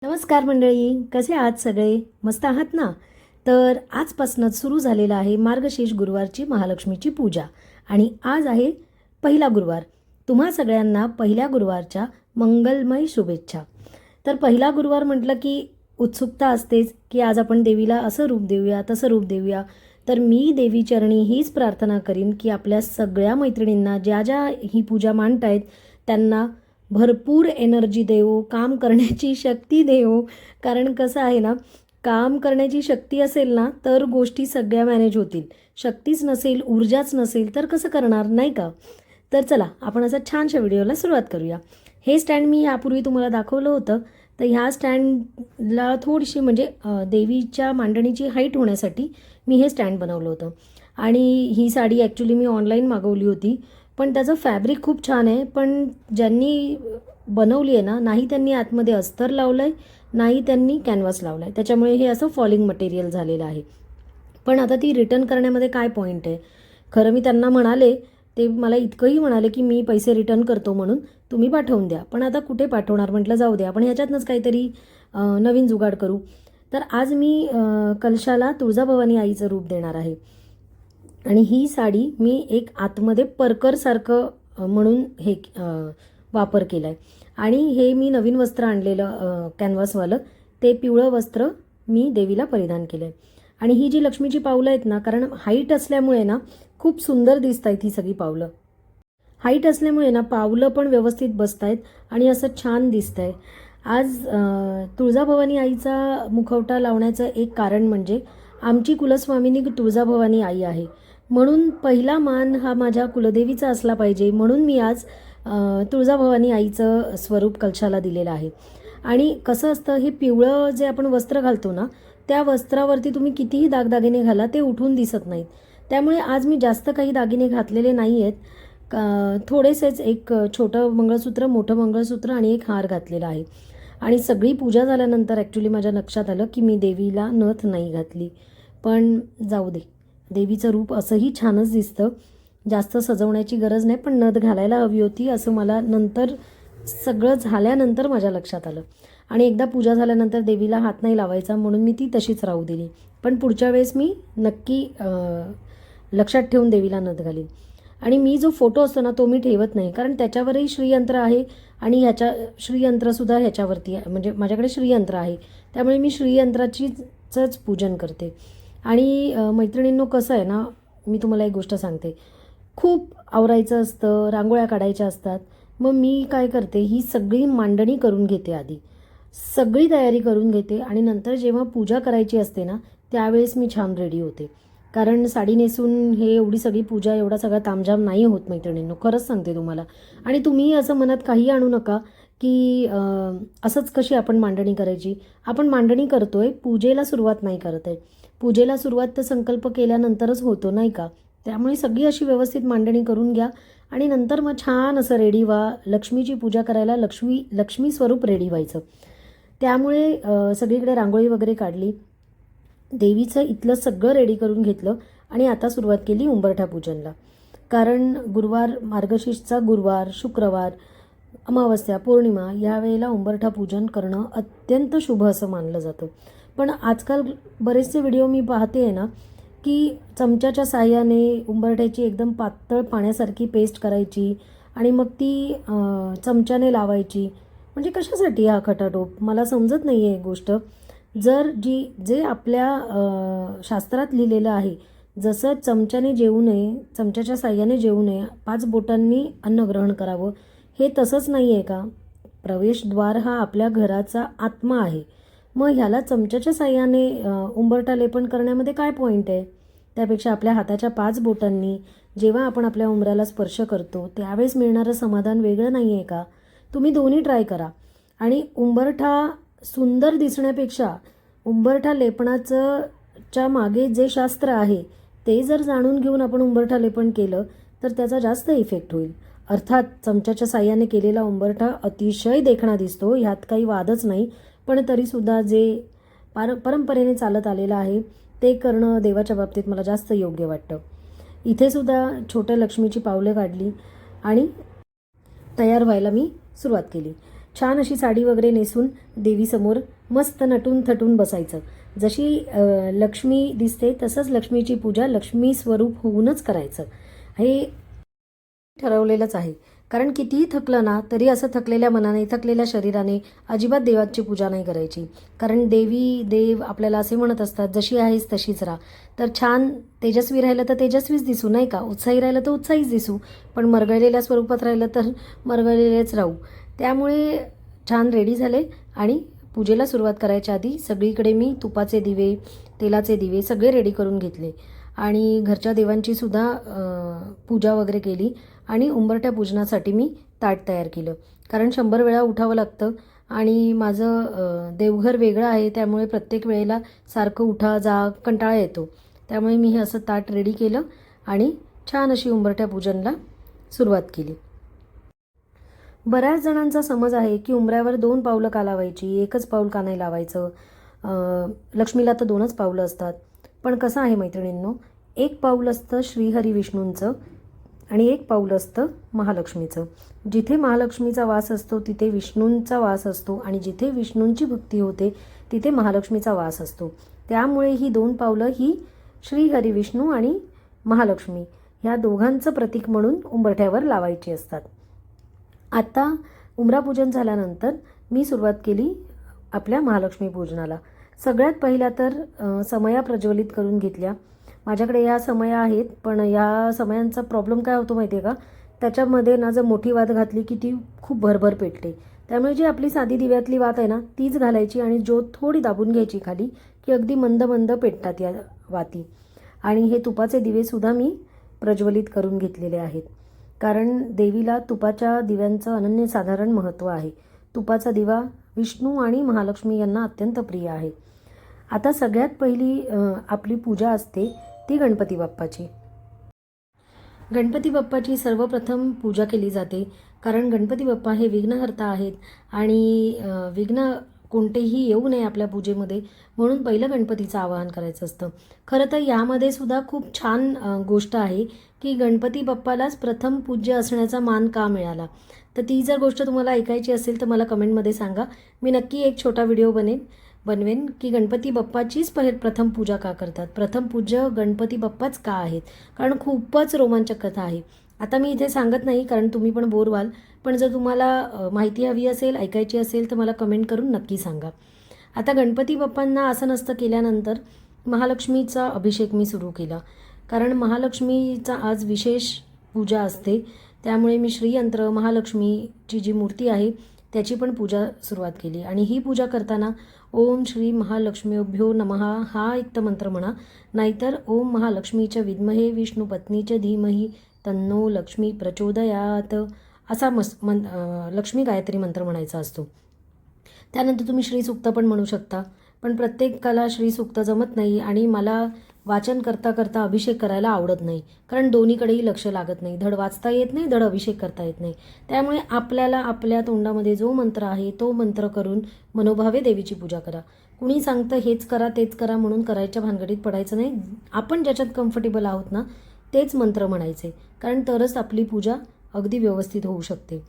नमस्कार मंडळी, कसे आहात सगळे? मस्त आहात ना? तर आजपासूनच सुरू झालेला आहे मार्गशीर्ष गुरुवारची महालक्ष्मीची पूजा आणि आज आहे पहिला गुरुवार. तुम्हा सगळ्यांना पहिल्या गुरुवारच्या मंगलमय शुभेच्छा. तर पहिला गुरुवार म्हटलं की उत्सुकता असतेच की आज आपण देवीला असं रूप देऊया, तसं रूप देऊया. तर मी देवीचरणी हीच प्रार्थना करीन की आपल्या सगळ्या मैत्रिणींना ज्या ज्या ही पूजा मांडतायत त्यांना भरपूर एनर्जी देऊ, काम करण्याची शक्ती देऊ. कारण कसं आहे ना, काम करण्याची शक्ती असेल ना तर गोष्टी सगळ्या मॅनेज होतील. शक्तीच नसेल, ऊर्जाच नसेल तर कसं करणार, नाही का? तर चला आपण असं छानशा व्हिडिओला सुरुवात करूया. हे स्टँड मी यापूर्वी तुम्हाला दाखवलं होतं. तर ह्या स्टँडला थोडीशी म्हणजे देवीच्या मांडणीची हाईट होण्यासाठी मी हे स्टँड बनवलं होतं. आणि ही साडी ॲक्च्युली मी ऑनलाईन मागवली होती. पण त्याचं फॅब्रिक खूप छान आहे. पण ज्यांनी बनवली आहे ना, नाही त्यांनी आतमध्ये अस्तर लावलं आहे, नाही त्यांनी कॅनव्हास लावला आहे. त्याच्यामुळे हे असं फॉलिंग मटेरियल झालेलं आहे. पण आता ती रिटर्न करण्यामध्ये काय पॉईंट आहे? खरं मी त्यांना म्हणाले, ते मला इतकंही म्हणाले की मी पैसे रिटर्न करतो म्हणून, तुम्ही पाठवून द्या. पण आता कुठे पाठवणार? म्हटलं जाऊ द्या, आपण ह्याच्यातनंच काहीतरी नवीन जुगाड करू. तर आज मी कलशाला तुळजाभवानी आईचं रूप देणार आहे. आणि ही साडी मी एक आतमध्ये परकरसारखं म्हणून हे वापर केला आहे. आणि हे मी नवीन वस्त्र आणलेलं कॅनव्हासवालं, ते पिवळं वस्त्र मी देवीला परिधान केलं आहे. आणि ही जी लक्ष्मीची पावलं आहेत ना, कारण हाईट असल्यामुळे ना खूप सुंदर दिसत आहेत ही सगळी पावलं. हाईट असल्यामुळे ना पावलं पण व्यवस्थित बसत आहेत आणि असं छान दिसत आहे. आज तुळजाभवानी आईचा मुखवटा लावण्याचं एक कारण म्हणजे आमची कुलस्वामिनी तुळजाभवानी आई आहे. म्हणून पहिला मान हा माझ्या कुलदेवीचा असला पाहिजे, म्हणून मी आज तुळजाभवानी आईचं स्वरूप कलशाला दिलेलं आहे. आणि कसं असतं, हे पिवळं जे आपण वस्त्र घालतो ना, त्या वस्त्रावरती तुम्ही कितीही दागदागिने घाला ते उठून दिसत नाहीत. त्यामुळे आज मी जास्त काही दागिने घातलेले नाही आहेत. थोडेसेच एक छोटं मंगळसूत्र, मोठं मंगळसूत्र आणि एक हार घातलेला आहे. आणि सगळी पूजा झाल्यानंतर ॲक्च्युली माझ्या लक्षात आलं की मी देवीला नथ नाही घातली. पण जाऊ दे, देवीचं रूप असंही छानच दिसतं. जास्त सजवण्याची गरज नाही, पण नथ घालायला हवी होती असं मला नंतर सगळं झाल्यानंतर माझ्या लक्षात आलं. आणि एकदा पूजा झाल्यानंतर देवीला हात नाही लावायचा म्हणून मी ती तशीच राहू दिली. पण पुढच्या वेळेस मी नक्की लक्षात ठेवून देवीला नथ घालीन. आणि मी जो फोटो असतो ना तो मी ठेवत नाही, कारण त्याच्यावरही श्रीयंत्र आहे आणि ह्याच्या श्रीयंत्रसुद्धा ह्याच्यावरती आहे. म्हणजे माझ्याकडे श्रीयंत्र आहे, त्यामुळे मी श्रीयंत्राचीच पूजन करते. आणि मैत्रिणींनो, कसं आहे ना, मी तुम्हाला एक गोष्ट सांगते. खूप आवरायचं असतं, रांगोळ्या काढायच्या असतात. मग मी काय करते, ही सगळी मांडणी करून घेते आधी, सगळी तयारी करून घेते. आणि नंतर जेव्हा पूजा करायची असते ना त्यावेळेस मी छान रेडी होते. कारण साडी नेसून हे एवढी सगळी पूजा, एवढा सगळा तामझाम नाही होत मैत्रिणींनो, खरंच सांगते तुम्हाला. आणि तुम्ही असं मनात काही आणू नका की असंच कशी आपण मांडणी करायची. आपण मांडणी करतोय, पूजेला सुरुवात नाही करत आहे. पूजेला सुरुवात तर संकल्प केल्यानंतरच होतो, नाही का? त्यामुळे सगळी अशी व्यवस्थित मांडणी करून घ्या आणि नंतर मग छान असं रेडी व्हा. लक्ष्मीची पूजा करायला लक्ष्मी स्वरूप रेडी व्हायचं. त्यामुळे सगळीकडे रांगोळी वगैरे काढली, देवीचं इथलं सगळं रेडी करून घेतलं आणि आता सुरुवात केली उंबरठा पूजनला. कारण गुरुवार, मार्गशीर्षचा गुरुवार, शुक्रवार, अमावस्या, पौर्णिमा या वेळेला उंबरठा पूजन करणं अत्यंत शुभ असं मानलं जातं. पण आजकाल बरेचसे व्हिडिओ मी पाहते आहे ना की चमच्याच्या साह्याने उंबरठ्याची एकदम पातळ पाण्यासारखी पेस्ट करायची आणि मग ती चमच्याने लावायची. म्हणजे कशासाठी हा खटाटोप? मला समजत नाही आहे गोष्ट. जे आपल्या शास्त्रात लिहिलेलं आहे, जसं चमच्याने जेवू नये, चमच्याच्या साह्याने जेवू नये, 5 बोटांनी अन्न ग्रहण करावं, हे तसंच नाही आहे का? प्रवेशद्वार हा आपल्या घराचा आत्मा आहे. मग ह्याला चमच्याच्या साह्याने उंबरठा लेपन करण्यामध्ये काय पॉईंट आहे? त्यापेक्षा आपल्या हाताच्या 5 बोटांनी जेव्हा आपण आपल्या उंबऱ्याला स्पर्श करतो त्यावेळेस मिळणारं समाधान वेगळं नाही आहे का? तुम्ही दोन्ही ट्राय करा. आणि उंबरठा सुंदर दिसण्यापेक्षा उंबरठा लेपनाचं मागे जे शास्त्र आहे ते जर जाणून घेऊन आपण उंबरठा लेपन केलं तर त्याचा जास्त इफेक्ट होईल. अर्थात चमच्याच्या साह्याने केलेला उंबरठा अतिशय देखणा दिसतो, ह्यात काही वादच नाही. पण तरीसुद्धा जे परंपरेने चालत आलेलं आहे ते करणं देवाच्या बाबतीत मला जास्त योग्य वाटतं. इथेसुद्धा छोट्या लक्ष्मीची पावलं काढली आणि तयार व्हायला मी सुरुवात केली. छान अशी साडी वगैरे नेसून देवीसमोर मस्त नटून थटून बसायचं. जशी लक्ष्मी दिसते तसंच लक्ष्मीची पूजा लक्ष्मी स्वरूप होऊनच करायचं. हे ठरवलेलंच आहे. कारण कितीही थकलं ना तरी असं थकलेल्या मनाने थकलेल्या शरीराने अजिबात देवाची पूजा नाही करायची. कारण देव आपल्याला असे म्हणत असतात, जशी आहेस तशीच राहा. तर छान तेजस्वी राहिलं तर तेजस्वीच दिसू, नाही का? उत्साही राहिलं तर उत्साहीच दिसू, पण मरगळलेल्या स्वरूपात राहिलं तर मरगळलेलेच राहू. त्यामुळे छान रेडी झाले आणि पूजेला सुरुवात करायच्या आधी सगळीकडे मी तुपाचे दिवे, तेलाचे दिवे सगळे रेडी करून घेतले आणि घरच्या देवांची सुद्धा पूजा वगैरे केली आणि उंबरठ्या पूजनासाठी मी ताट तयार केलं. कारण 100 वेळा उठावं लागतं आणि माझं देवघर वेगळं आहे, त्यामुळे प्रत्येक वेळेला सारखं उठा जा कंटाळा येतो. त्यामुळे मी हे असं ताट रेडी केलं आणि छान अशी उंबरठ्या पूजनला सुरुवात केली. बऱ्याच जणांचा समज आहे की उंबऱ्यावर 2 पावलं का लावायची, एकच पाऊल का नाही लावायचं. लक्ष्मीला तर 2च पावलं असतात. पण कसं आहे मैत्रिणींनो, एक पाऊल असतं श्रीहरी विष्णूंचं आणि एक पाऊल असतं महालक्ष्मीचं. जिथे महालक्ष्मीचा वास असतो तिथे विष्णूंचा वास असतो आणि जिथे विष्णूंची भक्ती होते तिथे महालक्ष्मीचा वास असतो. त्यामुळे ही 2 पावलं ही श्रीहरी विष्णू आणि महालक्ष्मी ह्या दोघांचं प्रतीक म्हणून उंबरठ्यावर लावायची असतात. आता उंबरापूजन झाल्यानंतर मी सुरुवात केली आपल्या महालक्ष्मी पूजनाला. सगळ्यात पहिला तर समया प्रज्वलित करून घेतल्या. माझ्याकडे या समया आहेत, पण या समयांचा प्रॉब्लेम काय होतो माहिती आहे का? त्याच्यामध्ये ना जर मोठी वात घातली की ती खूप भरभर पेटते. त्यामुळे जी आपली साधी दिव्यातली वात आहे ना तीच घालायची आणि ज्योत थोडी दाबून घ्यायची खाली, की अगदी मंद मंद पेटतात या वाती. आणि हे तुपाचे दिवेसुद्धा मी प्रज्वलित करून घेतलेले आहेत. कारण देवीला तुपाच्या दिव्यांचं अनन्यसाधारण महत्त्व आहे. तुपाचा दिवा विष्णू आणि महालक्ष्मी यांना अत्यंत प्रिय आहे. आता सगळ्यात पहिली आपली पूजा असते ती गणपती बाप्पाची. गणपती बाप्पाची सर्वप्रथम पूजा केली जाते. कारण गणपती बाप्पा हे विघ्नहर्ता आहेत आणि विघ्न कोणतेही येऊ नये आपल्या पूजेमध्ये, म्हणून पहिलं गणपतीचं आवाहन करायचं असतं. खरं तर यामध्ये सुद्धा खूप छान गोष्ट आहे की गणपती बाप्पालाच प्रथम पूज्य असण्याचा मान का मिळाला. तर ती जर गोष्ट तुम्हाला ऐकायची असेल तर मला कमेंटमध्ये सांगा. मी नक्की एक छोटा व्हिडिओ बनवेन की गणपती बाप्पाचीच प्रथम पूजा का करतात, प्रथम पूज्य गणपती बाप्पाच का आहेत. कारण खूपच रोमांचक कथा आहे. आता मी इथे सांगत नाही कारण तुम्ही पण बोर व्हाल, पण जर तुम्हाला माहिती हवी असेल, ऐकायची असेल तर मला कमेंट करून नक्की सांगा. आता गणपती बाप्पांना आसनस्थ केल्यानंतर महालक्ष्मीचा अभिषेक मी सुरू केला. कारण महालक्ष्मीचा आज विशेष पूजा असते, त्यामुळे मी श्रीयंत्र महालक्ष्मीची जी मूर्ती आहे त्याची पण पूजा सुरुवात केली. आणि ही पूजा करताना ओम श्री महालक्ष्मीभ्यो नमः हा एक तर मंत्र म्हणा, नाहीतर ओम महालक्ष्मीच्या विद्महे विष्णुपत्नीच्या धीमही तन्नो लक्ष्मी प्रचोदयात असा लक्ष्मी गायत्री मंत्र म्हणायचा असतो. त्यानंतर तुम्ही श्रीसूक्त पण म्हणू शकता, पण प्रत्येकाला श्रीसूक्त जमत नाही आणि मला वाचन करता करता अभिषेक करायला आवडत नाही. कारण दोन्हीकडेही लक्ष लागत नाही, धड वाचता येत नाही, धड अभिषेक करता येत नाही. त्यामुळे आपल्याला आपल्या तोंडामध्ये जो मंत्र आहे तो मंत्र करून मनोभावे देवीची पूजा करा. कुणी सांगतं हेच करा तेच करा म्हणून करायच्या भानगडीत पडायचं नाही. आपण ज्याच्यात कम्फर्टेबल आहोत ना तेच मंत्र म्हणायचे, कारण तरच आपली पूजा अगदी व्यवस्थित होऊ शकते.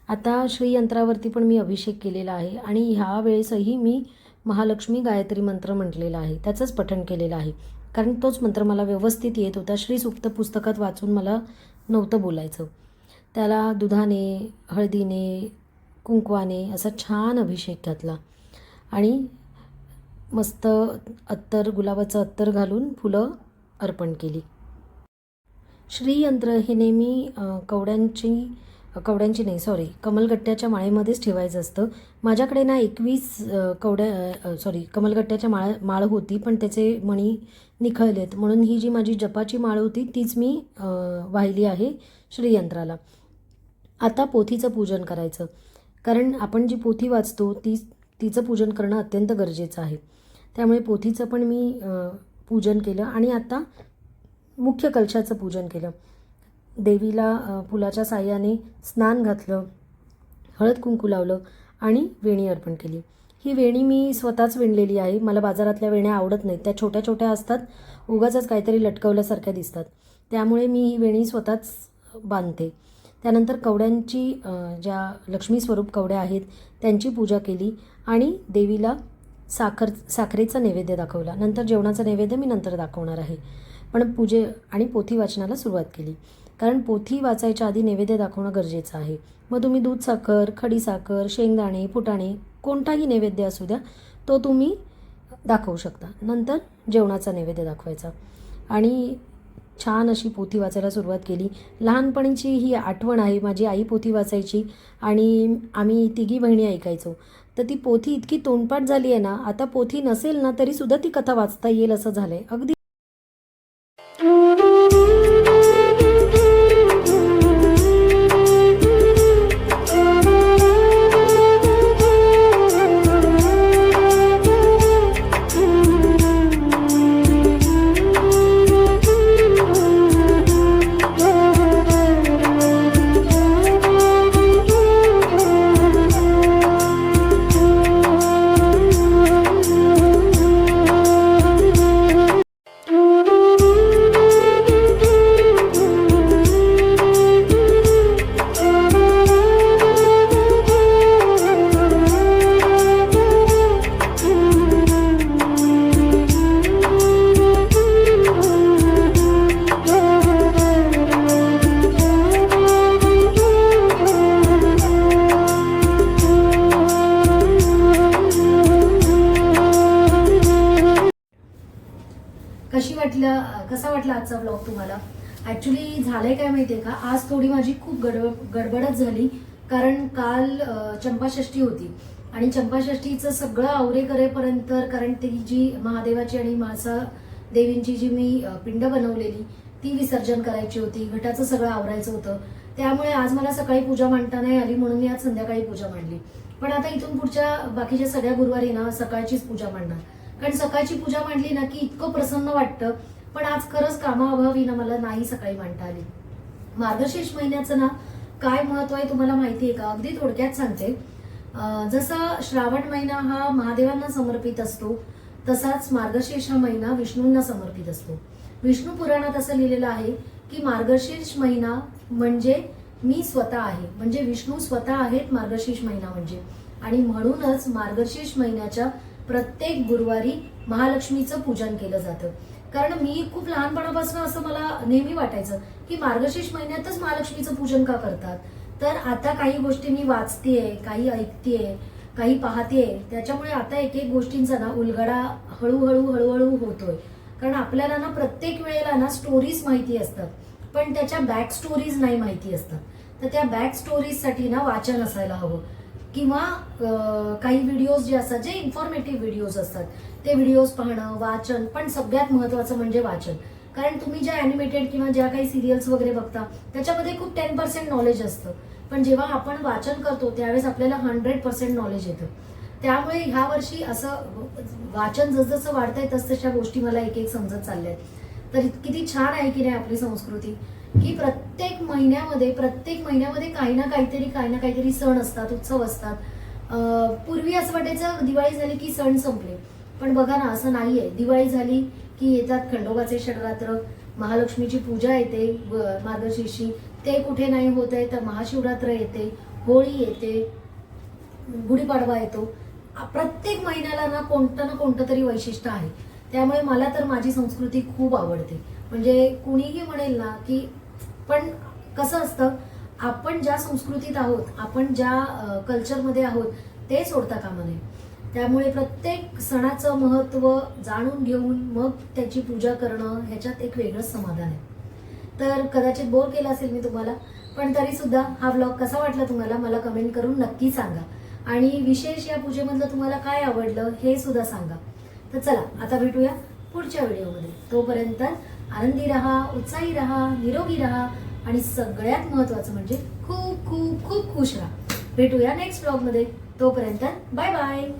आता श्रीयंत्रावरती पण मी अभिषेक केलेला आहे आणि ह्या वेळेसही मी महालक्ष्मी गायत्री मंत्र म्हटलेला आहे, त्याचंच पठण केलेलं आहे. कारण तोच मंत्र मला व्यवस्थित येत होता. श्रीसूक्त पुस्तकात वाचून मला नव्हतं बोलायचं. त्याला दुधाने, हळदीने, कुंकवाने असा छान अभिषेक घातला आणि मस्त गुलाबाचं अत्तर घालून फुलं अर्पण केली. श्रीयंत्र हे नेहमी कमलगट्ट्याच्या माळेमध्येच ठेवायचं असतं. माझ्याकडे ना 21 कमलगट्ट्याच्या माळ होती, पण त्याचे मणी निखळलेत, म्हणून ही जी माझी जपाची माळ होती तीच मी वाहिली आहे श्रीयंत्राला. आता पोथीचं पूजन करायचं. कारण आपण जी पोथी वाचतो तिचं पूजन करणं अत्यंत गरजेचं आहे. त्यामुळे पोथीचं पण मी पूजन केलं आणि आता मुख्य कलशाचं पूजन केलं. देवीला फुलाच्या साह्याने स्नान घातलं, हळद कुंकू लावलं आणि वेणी अर्पण केली. ही वेणी मी स्वतःच विणलेली आहे. मला बाजारातल्या वेण्या आवडत नाहीत, त्या छोट्या छोट्या असतात, उगाचच काहीतरी लटकवल्यासारख्या दिसतात. त्यामुळे मी ही वेणी स्वतःच बांधते. त्यानंतर कवड्यांची ज्या लक्ष्मी स्वरूप कवड्या आहेत त्यांची पूजा केली आणि देवीला साखरेचा नैवेद्य दाखवला. नंतर जेवणाचा नैवेद्य मी नंतर दाखवणार आहे. पण पूजे आणि पोथी वाचनाला सुरुवात केली, कारण पोथी वाचायच्या आधी नैवेद्य दाखवणं गरजेचं आहे. मग तुम्ही दूध साखर, खडीसाखर, शेंगदाणे, फुटाणे कोणताही नैवेद्य असू द्या, तो तुम्ही दाखवू शकता. नंतर जेवणाचा नैवेद्य दाखवायचा आणि छान अशी पोथी वाचायला सुरुवात केली. लहानपणीची ही आठवण आहे, माझी आई पोथी वाचायची आणि आम्ही तिघी बहिणी ऐकायचो. तर ती पोथी इतकी तोंडपाठ झाली आहे ना, आता पोथी नसेल ना तरीसुद्धा ती कथा वाचता येईल असं झालं आहे. अगदी कसा वाटला आजचा व्लॉग तुम्हाला? ॲक्च्युली झालंय काय माहितीये का, आज थोडी माझी खूप गडबडच झाली, कारण काल चंपाषष्ठी होती आणि चंपाषष्ठीचं सगळं आवरे करेपर्यंत, कारण ती जी महादेवाची आणि म्हाळसा देवींची जी मी पिंड बनवलेली ती विसर्जन करायची होती, घटाचं सगळं आवरायचं होतं. त्यामुळे आज मला सकाळी पूजा मांडता नाही आली, म्हणून मी आज संध्याकाळी पूजा मांडली. पण आता इथून पुढच्या बाकीच्या सगळ्या गुरुवारी ना सकाळचीच पूजा मांडणार, कारण सकाळची पूजा मांडली ना की इतकं प्रसन्न वाटतं. पण आज खरंच कामाअभावी ना मला नाही सकाळी मांडता आली. मार्गशीर्ष महिन्याचं ना काय महत्व आहे तुम्हाला माहिती आहे का? अगदी थोडक्यात सांगते. जसा श्रावण महिना हा महादेवांना समर्पित असतो, तसाच मार्गशीर्ष हा महिना विष्णूंना समर्पित असतो. विष्णू पुराणात असं लिहिलेलं आहे की मार्गशीर्ष महिना म्हणजे मी स्वतः आहे, म्हणजे विष्णू स्वतः आहेत मार्गशीर्ष महिना म्हणजे. आणि म्हणूनच मार्गशीर्ष महिन्याच्या प्रत्येक गुरुवारी महालक्ष्मीचं पूजन केलं जातं. कारण मी खूप लहानपणापासून असं मला नेहमी वाटायचं की मार्गशीर्ष महिन्यातच महालक्ष्मीचं पूजन का करतात. तर आता काही गोष्टी मी वाचतेय, काही ऐकतेय, काही पाहतेय, त्याच्यामुळे आता एक एक गोष्टींचा ना उलगडा हळूहळू होतोय. कारण आपल्याला ना प्रत्येक वेळेला ना स्टोरीज माहिती असतात, पण त्याच्या बॅक स्टोरीज नाही माहिती असतात. तर त्या बॅक स्टोरीजसाठी ना वाचन असायला हवं, किंवा काही व्हिडिओज जे असतात, जे इन्फॉर्मेटिव्ह व्हिडिओज असतात ते व्हिडिओज पाहणं, वाचन. पण सगळ्यात महत्त्वाचं म्हणजे वाचन. कारण तुम्ही ज्या ॲनिमेटेड किंवा ज्या काही सिरियल्स वगैरे बघता त्याच्यामध्ये खूप 10% नॉलेज असतं, पण जेव्हा आपण वाचन करतो त्यावेळेस आपल्याला 100% नॉलेज येतं. त्यामुळे ह्या वर्षी असं वाचन जसजसं वाढतंय तसतशा गोष्टी मला एक एक समजत चालल्या आहेत. तर किती छान आहे की नाही आपली संस्कृती, की प्रत्येक महिन्यामध्ये काही ना काहीतरी सण असतात, उत्सव असतात. पूर्वी असं वाटायचं दिवाळी झाली की सण संपले, पण बघा ना असं नाहीये. दिवाळी झाली की येतात खंडोबाचे षडरात्र, महालक्ष्मीची पूजा येते मार्गशीर्षी, ते कुठे नाही होत आहे तर महाशिवरात्र येते, होळी येते, गुढीपाडवा येतो. प्रत्येक महिन्याला ना कोणतं तरी वैशिष्ट्य आहे. त्यामुळे मला तर माझी संस्कृती खूप आवडते. म्हणजे कुणीही म्हणेल ना की, पण कसं असतं, आपण ज्या संस्कृतीत आहोत, आपण ज्या कल्चरमध्ये आहोत ते सोडता कामा नये. त्यामुळे प्रत्येक सणाचं महत्त्व जाणून घेऊन मग त्याची पूजा करणं, ह्याच्यात एक वेगळंच समाधान आहे. तर कदाचित बोर केला असेल मी तुम्हाला, पण तरी सुद्धा हा व्लॉग कसा वाटला तुम्हाला मला कमेंट करून नक्की सांगा. आणि विशेष या पूजेमधलं तुम्हाला काय आवडलं हे सुद्धा सांगा. तर चला आता भेटूया पुढच्या व्हिडिओमध्ये. तोपर्यंत आनंदी राहा, उत्साही राहा, निरोगी राहा आणि सगळ्यात महत्त्वाचं म्हणजे खूप खूप खूप खुश राहा. भेटूया नेक्स्ट व्लॉगमध्ये. तोपर्यंत बाय बाय.